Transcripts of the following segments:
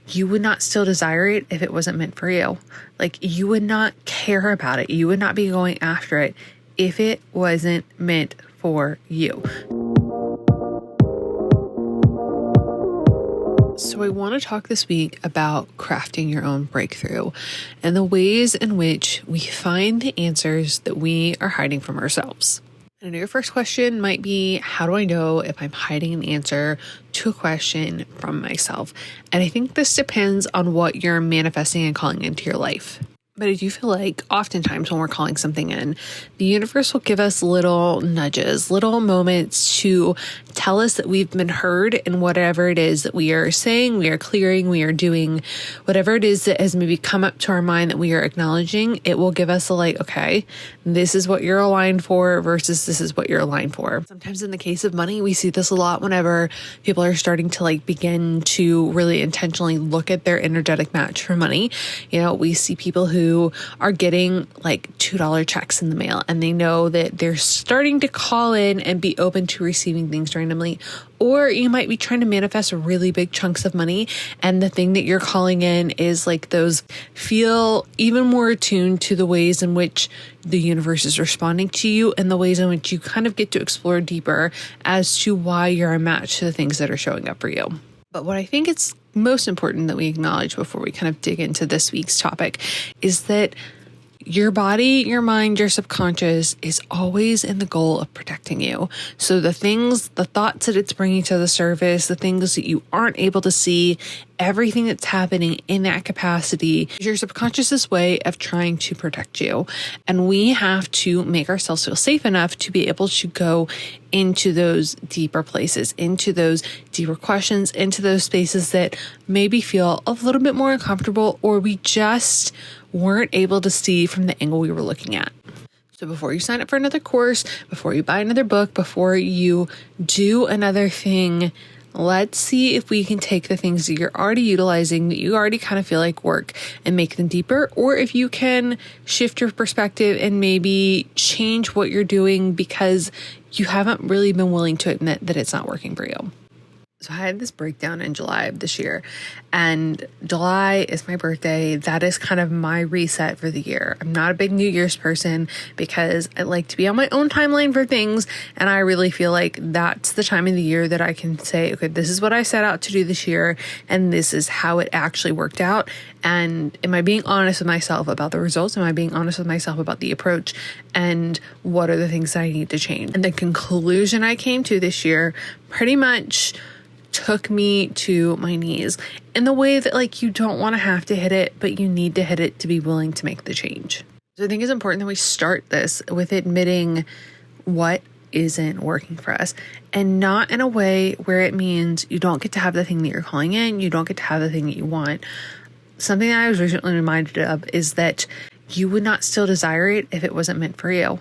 you would not still desire it if it wasn't meant for you. Like, you would not care about it. You would not be going after it if it wasn't meant for you. So I want to talk this week about crafting your own breakthrough and the ways in which we find the answers that we are hiding from ourselves. And your first question might be, how do I know if I'm hiding an answer to a question from myself? And I think this depends on what you're manifesting and calling into your life. But I do feel like oftentimes when we're calling something in, the universe will give us little nudges, little moments to tell us that we've been heard in whatever it is that we are saying, we are clearing, we are doing, whatever it is that has maybe come up to our mind that we are acknowledging. It will give us a like, okay, this is what you're aligned for versus this is what you're aligned for. Sometimes in the case of money, we see this a lot whenever people are starting to begin to really intentionally look at their energetic match for money. You know, we see people who are getting $2 checks in the mail and they know that they're starting to call in and be open to receiving things randomly. Or you might be trying to manifest really big chunks of money, and the thing that you're calling in is those feel even more attuned to the ways in which the universe is responding to you and the ways in which you kind of get to explore deeper as to why you're a match to the things that are showing up for you. But what I think it's most important that we acknowledge before we kind of dig into this week's topic is that your body, your mind, your subconscious is always in the goal of protecting you. So the thoughts that it's bringing to the surface, the things that you aren't able to see, everything that's happening in that capacity is your subconscious's way of trying to protect you. And we have to make ourselves feel safe enough to be able to go into those deeper places, into those deeper questions, into those spaces that maybe feel a little bit more uncomfortable or we just weren't able to see from the angle we were looking at. So before you sign up for another course, before you buy another book, before you do another thing, let's see if we can take the things that you're already utilizing, that you already kind of feel like work, and make them deeper. Or if you can shift your perspective and maybe change what you're doing because you haven't really been willing to admit that it's not working for you. So I had this breakdown in July of this year, and July is my birthday. That is kind of my reset for the year. I'm not a big New Year's person because I like to be on my own timeline for things. And I really feel like that's the time of the year that I can say, okay, this is what I set out to do this year. And this is how it actually worked out. And am I being honest with myself about the results? Am I being honest with myself about the approach? And what are the things that I need to change? And the conclusion I came to this year pretty much took me to my knees in the way that you don't want to have to hit it, but you need to hit it to be willing to make the change. So I think it's important that we start this with admitting what isn't working for us, and not in a way where it means you don't get to have the thing that you're calling in, you don't get to have the thing that you want. Something that I was recently reminded of is that you would not still desire it if it wasn't meant for you.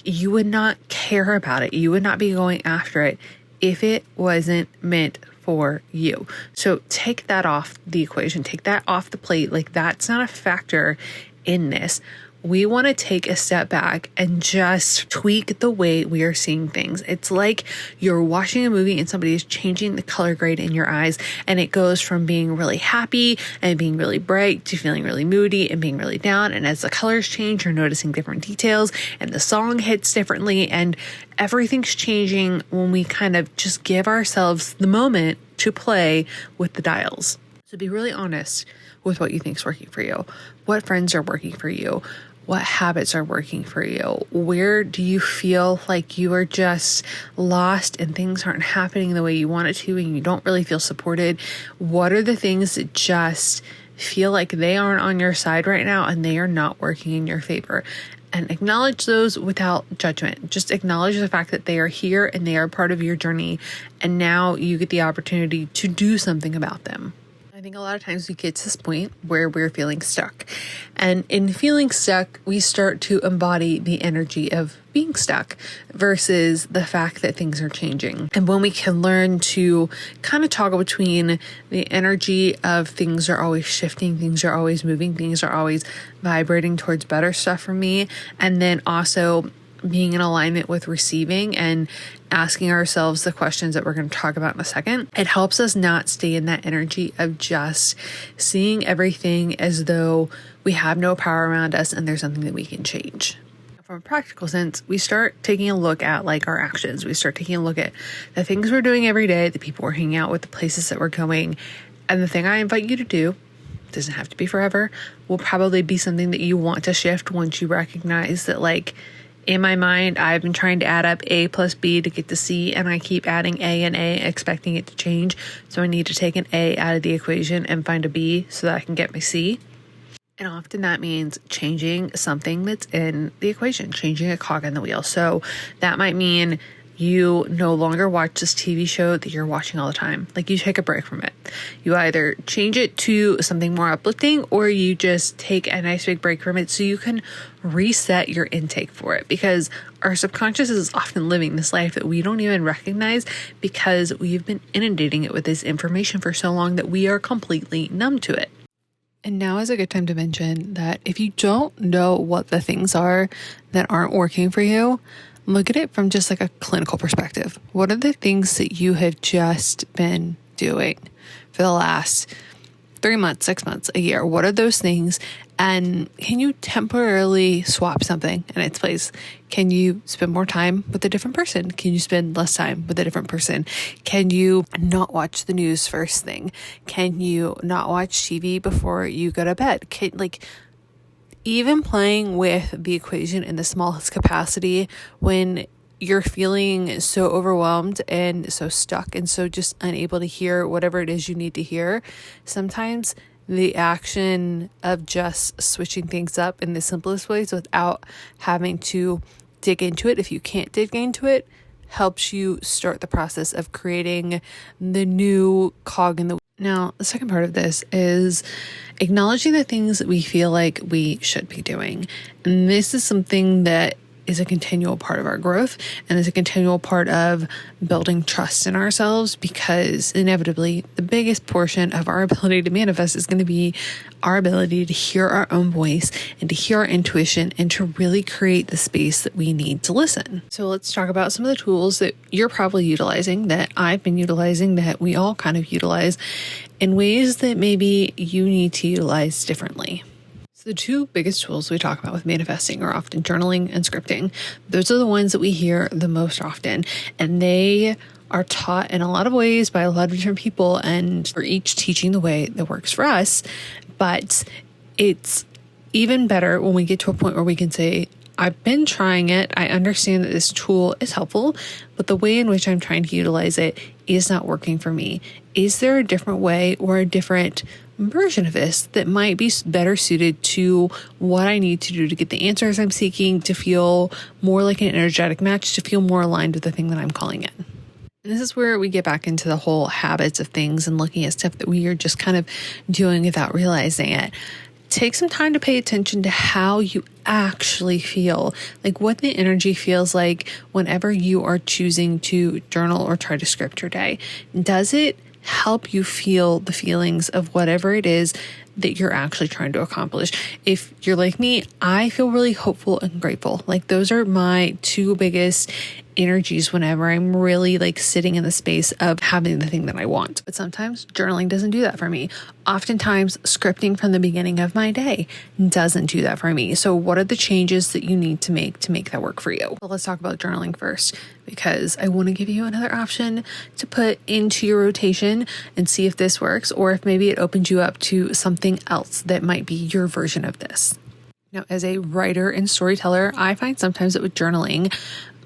You would not care about it. You would not be going after it if it wasn't meant for you. So take that off the equation, take that off the plate. That's not a factor in this. We want to take a step back and just tweak the way we are seeing things. It's like you're watching a movie and somebody is changing the color grade in your eyes, and it goes from being really happy and being really bright to feeling really moody and being really down. And as the colors change, you're noticing different details and the song hits differently, and everything's changing when we kind of just give ourselves the moment to play with the dials. So be really honest with what you think is working for you. What friends are working for you? What habits are working for you? Where do you feel like you are just lost and things aren't happening the way you want it to and you don't really feel supported? What are the things that just feel like they aren't on your side right now and they are not working in your favor? And acknowledge those without judgment. Just acknowledge the fact that they are here and they are part of your journey. And now you get the opportunity to do something about them. I think a lot of times we get to this point where we're feeling stuck. And in feeling stuck, we start to embody the energy of being stuck versus the fact that things are changing. And when we can learn to kind of toggle between the energy of things are always shifting, things are always moving, things are always vibrating towards better stuff for me, and then also being in alignment with receiving and asking ourselves the questions that we're going to talk about in a second, it helps us not stay in that energy of just seeing everything as though we have no power around us and there's something that we can change. From a practical sense, we start taking a look at like our actions. We start taking a look at the things we're doing every day, the people we're hanging out with, the places that we're going. And the thing I invite you to do, doesn't have to be forever, will probably be something that you want to shift once you recognize that, like, in my mind, I've been trying to add up A plus B to get to C, and I keep adding A and A, expecting it to change. So I need to take an A out of the equation and find a B so that I can get my C. And often that means changing something that's in the equation, changing a cog in the wheel. So that might mean you no longer watch this TV show that you're watching all the time. Like, you take a break from it. You either change it to something more uplifting, or you just take a nice big break from it so you can reset your intake for it. Because our subconscious is often living this life that we don't even recognize because we've been inundating it with this information for so long that we are completely numb to it. And now is a good time to mention that if you don't know what the things are that aren't working for you, look at it from just like a clinical perspective. What are the things that you have just been doing for the last 3 months, 6 months, a year? What are those things? And can you temporarily swap something in its place? Can you spend more time with a different person? Can you spend less time with a different person? Can you not watch the news first thing? Can you not watch TV before you go to bed? Even playing with the equation in the smallest capacity when you're feeling so overwhelmed and so stuck and so just unable to hear whatever it is you need to hear, sometimes the action of just switching things up in the simplest ways without having to dig into it, if you can't dig into it, helps you start the process of creating the new cog in the wheel. Now, the second part of this is acknowledging the things that we feel like we should be doing. And this is something that is a continual part of our growth and is a continual part of building trust in ourselves, because inevitably the biggest portion of our ability to manifest is going to be our ability to hear our own voice and to hear our intuition and to really create the space that we need to listen. So let's talk about some of the tools that you're probably utilizing, that I've been utilizing, that we all kind of utilize in ways that maybe you need to utilize differently. So the two biggest tools we talk about with manifesting are often journaling and scripting. Those are the ones that we hear the most often, and they are taught in a lot of ways by a lot of different people, and we're each teaching the way that works for us. But it's even better when we get to a point where we can say, I've been trying it. I understand that this tool is helpful, but the way in which I'm trying to utilize it is not working for me. Is there a different way or a different version of this that might be better suited to what I need to do to get the answers I'm seeking, to feel more like an energetic match, to feel more aligned with the thing that I'm calling in? And this is where we get back into the whole habits of things and looking at stuff that we are just kind of doing without realizing it. Take some time to pay attention to how you actually feel, like what the energy feels like whenever you are choosing to journal or try to script your day. Does it help you feel the feelings of whatever it is that you're actually trying to accomplish? If you're like me, I feel really hopeful and grateful. Like, those are my two biggest energies whenever I'm really like sitting in the space of having the thing that I want. But sometimes journaling doesn't do that for me. Oftentimes scripting from the beginning of my day doesn't do that for me. So what are the changes that you need to make that work for you? Well, let's talk about journaling first, because I want to give you another option to put into your rotation and see if this works, or if maybe it opens you up to something else that might be your version of this. Now, as a writer and storyteller, I find sometimes that with journaling,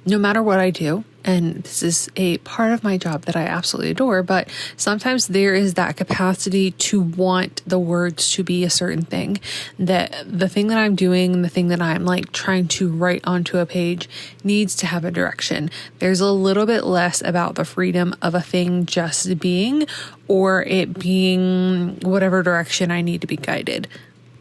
no matter what I do, and this is a part of my job that I absolutely adore, but sometimes there is that capacity to want the words to be a certain thing, that the thing that I'm doing, the thing that I'm like trying to write onto a page needs to have a direction. There's a little bit less about the freedom of a thing just being, or it being whatever direction I need to be guided.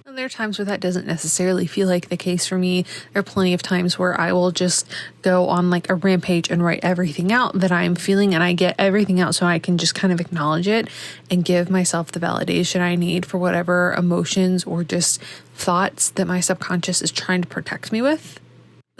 And there are times where that doesn't necessarily feel like the case for me. There are plenty of times where I will just go on like a rampage and write everything out that I'm feeling, and I get everything out so I can just kind of acknowledge it and give myself the validation I need for whatever emotions or just thoughts that my subconscious is trying to protect me with.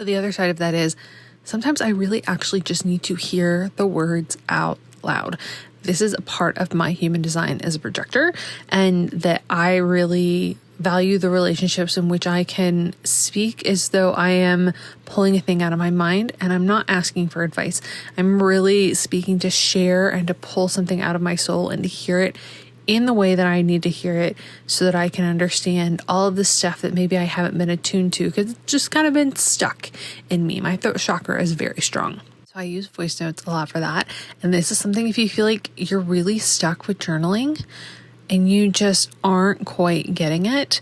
But the other side of that is sometimes I really actually just need to hear the words out loud. This is a part of my human design as a projector, and that I really value the relationships in which I can speak as though I am pulling a thing out of my mind and I'm not asking for advice. I'm really speaking to share and to pull something out of my soul and to hear it in the way that I need to hear it so that I can understand all of the stuff that maybe I haven't been attuned to because it's just kind of been stuck in me. My throat chakra is very strong. So I use voice notes a lot for that. And this is something, if you feel like you're really stuck with journaling and you just aren't quite getting it,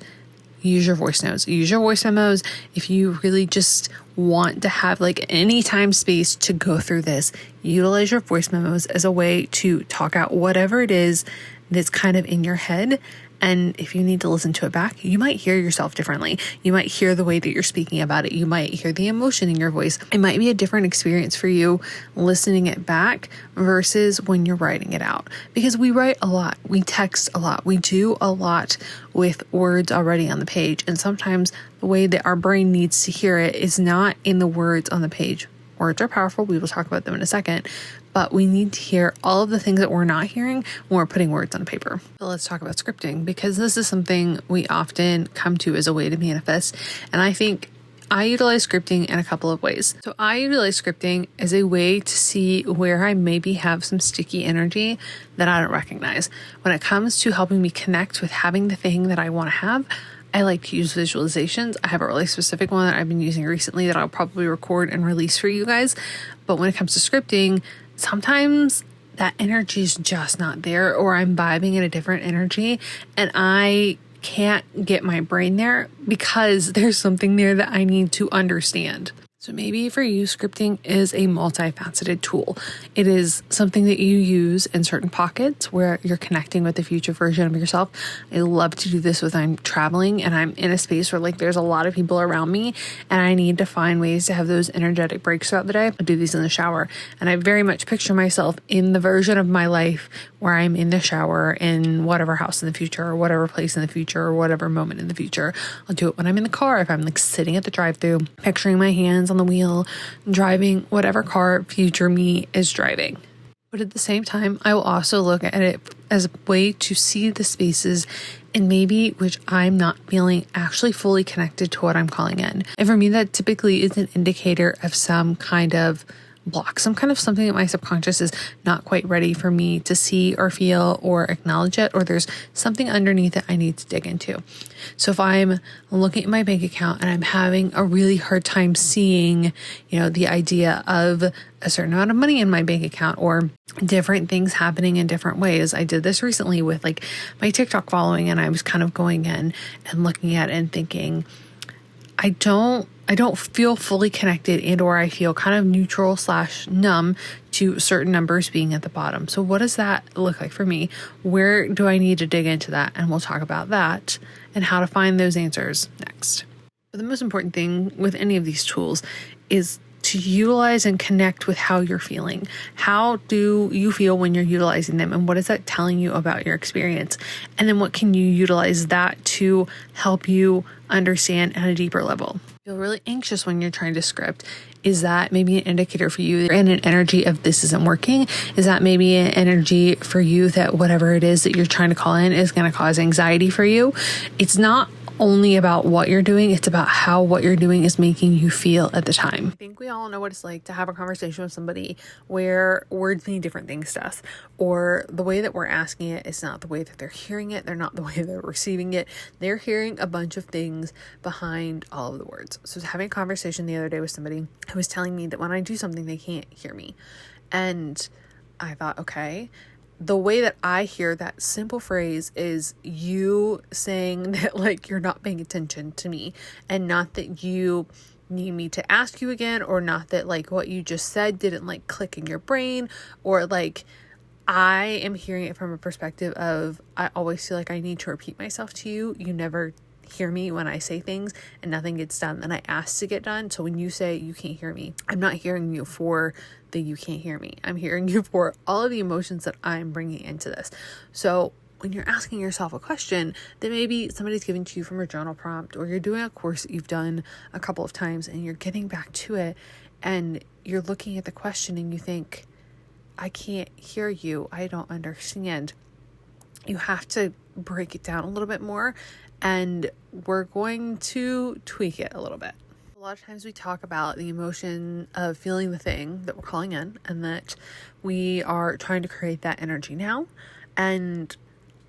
use your voice notes, use your voice memos. If you really just want to have like any time space to go through this, utilize your voice memos as a way to talk out whatever it is that's kind of in your head. And if you need to listen to it back, you might hear yourself differently. You might hear the way that you're speaking about it. You might hear the emotion in your voice. It might be a different experience for you listening it back versus when you're writing it out. Because we write a lot, we text a lot, we do a lot with words already on the page. And sometimes the way that our brain needs to hear it is not in the words on the page. Words are powerful. We will talk about them in a second. But we need to hear all of the things that we're not hearing when we're putting words on paper. So let's talk about scripting, because this is something we often come to as a way to manifest. And I think I utilize scripting in a couple of ways. So I utilize scripting as a way to see where I maybe have some sticky energy that I don't recognize. When it comes to helping me connect with having the thing that I want to have, I like to use visualizations. I have a really specific one that I've been using recently that I'll probably record and release for you guys. But when it comes to scripting, sometimes that energy is just not there, or I'm vibing in a different energy and I can't get my brain there because there's something there that I need to understand. So maybe for you, scripting is a multifaceted tool. It is something that you use in certain pockets where you're connecting with the future version of yourself. I love to do this when I'm traveling and I'm in a space where like there's a lot of people around me and I need to find ways to have those energetic breaks throughout the day. I do these in the shower, and I very much picture myself in the version of my life where I'm in the shower in whatever house in the future or whatever place in the future or whatever moment in the future. I'll do it when I'm in the car, if I'm like sitting at the drive-thru, picturing my hands on the wheel, driving whatever car future me is driving. But at the same time, I will also look at it as a way to see the spaces and maybe which I'm not feeling actually fully connected to what I'm calling in. And for me, that typically is an indicator of some kind of block, some kind of something that my subconscious is not quite ready for me to see or feel or acknowledge it, or there's something underneath that I need to dig into. So if I'm looking at my bank account and I'm having a really hard time seeing, the idea of a certain amount of money in my bank account or different things happening in different ways. I did this recently with like my TikTok following, and I was kind of going in and looking at it and thinking, I don't feel fully connected, and or I feel kind of neutral / numb to certain numbers being at the bottom. So what does that look like for me? Where do I need to dig into that? And we'll talk about that and how to find those answers next. But the most important thing with any of these tools is to utilize and connect with how you're feeling. How do you feel when you're utilizing them? And what is that telling you about your experience? And then what can you utilize that to help you understand at a deeper level? Feel really anxious when you're trying to script. Is that maybe an indicator for you and an energy of this isn't working? Is that maybe an energy for you that whatever it is that you're trying to call in is going to cause anxiety for you? It's not only about what you're doing, it's about how what you're doing is making you feel at the time. I think we all know what it's like to have a conversation with somebody where words mean different things to us, or the way that we're asking it is not the way that they're hearing it. They're not the way they're receiving it. They're hearing a bunch of things behind all of the words. So I was having a conversation the other day with somebody who was telling me that when I do something, they can't hear me. And I thought, okay, the way that I hear that simple phrase is you saying that like you're not paying attention to me, and not that you need me to ask you again, or not that like what you just said didn't like click in your brain, or like I am hearing it from a perspective of I always feel like I need to repeat myself to you. You never hear me when I say things and nothing gets done that I ask to get done. So when you say you can't hear me, I'm not hearing you for the you can't hear me. I'm hearing you for all of the emotions that I'm bringing into this. So when you're asking yourself a question that maybe somebody's giving to you from a journal prompt, or you're doing a course that you've done a couple of times and you're getting back to it and you're looking at the question and you think, I can't hear you, I don't understand. You have to break it down a little bit more, and we're going to tweak it a little bit. A lot of times we talk about the emotion of feeling the thing that we're calling in, and that we are trying to create that energy now, and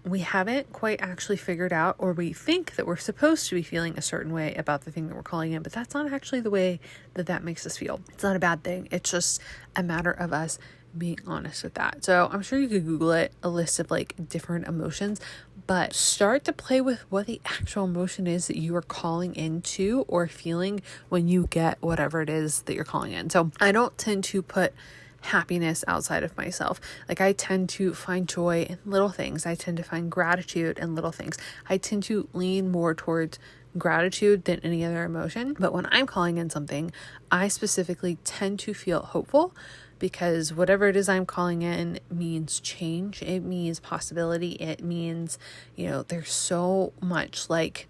we haven't quite actually figured out, or we think that we're supposed to be feeling a certain way about the thing that we're calling in, but that's not actually the way that makes us feel. It's not a bad thing. It's just a matter of us being honest with that. So I'm sure you could Google it, a list of like different emotions, but start to play with what the actual emotion is that you are calling into or feeling when you get whatever it is that you're calling in. So I don't tend to put happiness outside of myself. Like, I tend to find joy in little things. I tend to find gratitude in little things. I tend to lean more towards gratitude than any other emotion. But when I'm calling in something, I specifically tend to feel hopeful, because whatever it is I'm calling in means change. It means possibility. It means, there's so much like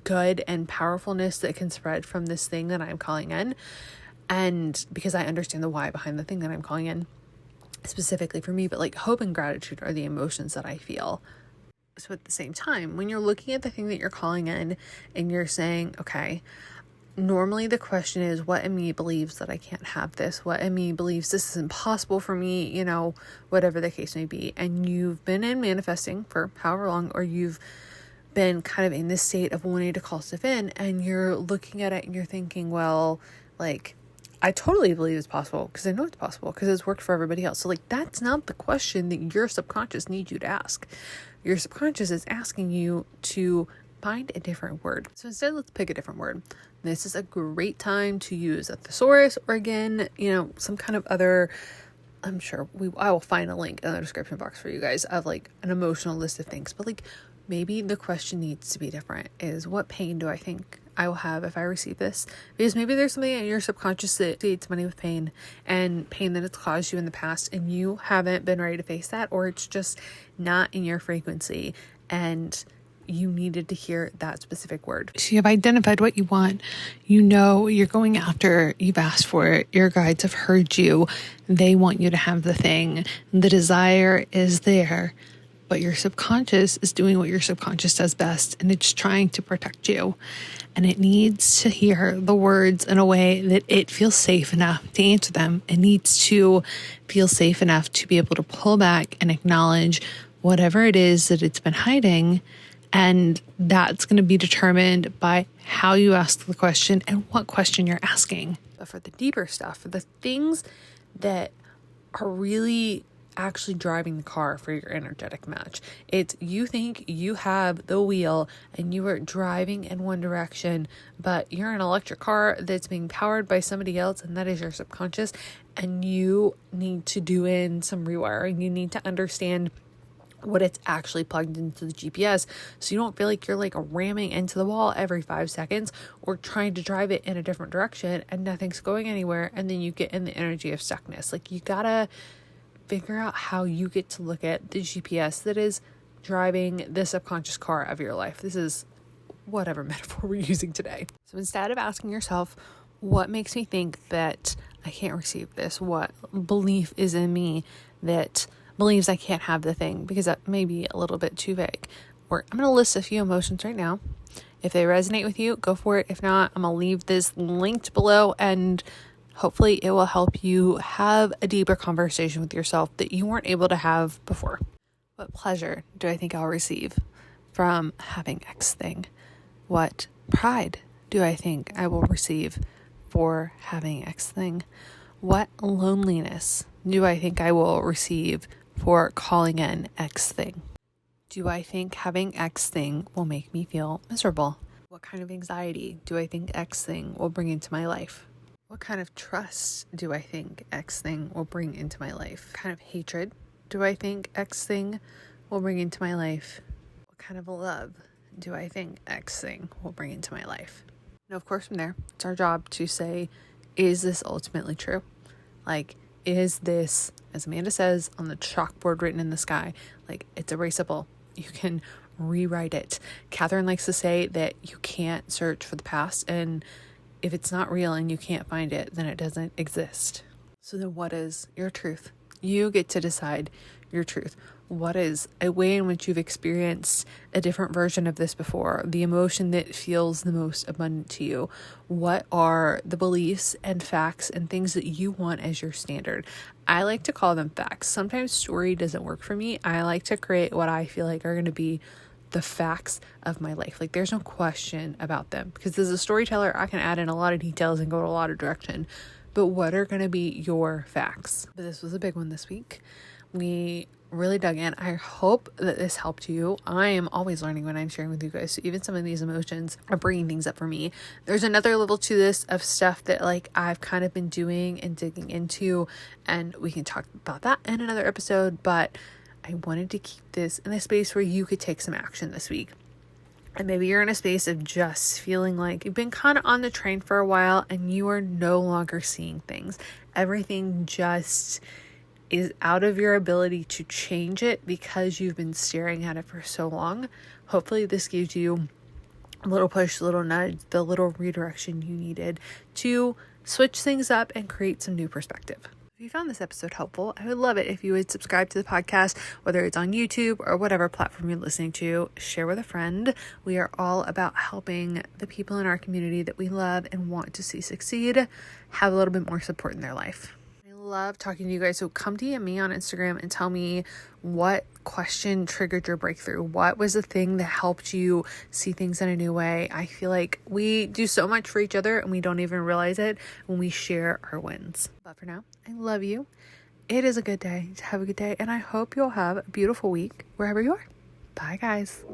good and powerfulness that can spread from this thing that I'm calling in. And because I understand the why behind the thing that I'm calling in, specifically for me, but like hope and gratitude are the emotions that I feel. So at the same time, when you're looking at the thing that you're calling in and you're saying, okay, normally the question is, what in me believes that I can't have this? What in me believes this is impossible for me, whatever the case may be. And you've been in manifesting for however long, or you've been kind of in this state of wanting to call stuff in, and you're looking at it and you're thinking, well, like, I totally believe it's possible because I know it's possible because it's worked for everybody else. So like, that's not the question that your subconscious needs you to ask. Your subconscious is asking you to find a different word. So instead, let's pick a different word. This is a great time to use a thesaurus, or again, some kind of other, I'm sure I will find a link in the description box for you guys of like an emotional list of things. But like, maybe the question needs to be different, is what pain do I think I will have if I receive this? Because maybe there's something in your subconscious that creates money with pain, and pain that it's caused you in the past, and you haven't been ready to face that, or it's just not in your frequency and you needed to hear that specific word. So you've identified what you want. You're going after, you've asked for it. Your guides have heard you. They want you to have the thing. The desire is there, but your subconscious is doing what your subconscious does best, and it's trying to protect you. And it needs to hear the words in a way that it feels safe enough to answer them. It needs to feel safe enough to be able to pull back and acknowledge whatever it is that it's been hiding. And that's going to be determined by how you ask the question and what question you're asking. But for the deeper stuff, for the things that are really actually driving the car for your energetic match, it's you think you have the wheel and you are driving in one direction, but you're an electric car that's being powered by somebody else, and that is your subconscious, and you need to do in some rewiring. You need to understand what it's actually plugged into the GPS, so you don't feel like you're like ramming into the wall every 5 seconds, or trying to drive it in a different direction and nothing's going anywhere, and then you get in the energy of stuckness. Like, you gotta figure out how you get to look at the GPS that is driving the subconscious car of your life. This is whatever metaphor we're using today. So instead of asking yourself, what makes me think that I can't receive this? What belief is in me that believes I can't have the thing? Because that may be a little bit too vague. I'm going to list a few emotions right now. If they resonate with you, go for it. If not, I'm going to leave this linked below, and hopefully it will help you have a deeper conversation with yourself that you weren't able to have before. What pleasure do I think I'll receive from having X thing? What pride do I think I will receive for having X thing? What loneliness do I think I will receive for calling in X thing? Do I think having X thing will make me feel miserable? What kind of anxiety do I think X thing will bring into my life? What kind of trust do I think X thing will bring into my life? What kind of hatred do I think X thing will bring into my life? What kind of love do I think X thing will bring into my life? And of course, from there, it's our job to say, is this ultimately true? Like, is this, as Amanda says, on the chalkboard written in the sky, like, it's erasable? You can rewrite it. Catherine likes to say that you can't search for the past, and if it's not real and you can't find it, then it doesn't exist. So then what is your truth? You get to decide your truth. What is a way in which you've experienced a different version of this before? The emotion that feels the most abundant to you? What are the beliefs and facts and things that you want as your standard? I like to call them facts. Sometimes story doesn't work for me. I like to create what I feel like are going to be the facts of my life. Like, there's no question about them, because as a storyteller, I can add in a lot of details and go to a lot of direction. But what are going to be your facts? But this was a big one this week. We really dug in. I hope that this helped you. I am always learning when I'm sharing with you guys. So even some of these emotions are bringing things up for me. There's another level to this of stuff that like I've kind of been doing and digging into, and we can talk about that in another episode. But I wanted to keep this in a space where you could take some action this week. And maybe you're in a space of just feeling like you've been kind of on the train for a while and you are no longer seeing things. Everything just is out of your ability to change it because you've been staring at it for so long. Hopefully this gives you a little push, a little nudge, the little redirection you needed to switch things up and create some new perspective. If you found this episode helpful, I would love it if you would subscribe to the podcast, whether it's on YouTube or whatever platform you're listening to. Share with a friend. We are all about helping the people in our community that we love and want to see succeed have a little bit more support in their life. Love talking to you guys. So come DM me on Instagram and tell me what question triggered your breakthrough. What was the thing that helped you see things in a new way? I feel like we do so much for each other and we don't even realize it when we share our wins. But for now, I love you. It is a good day. Have a good day. And I hope you'll have a beautiful week wherever you are. Bye, guys.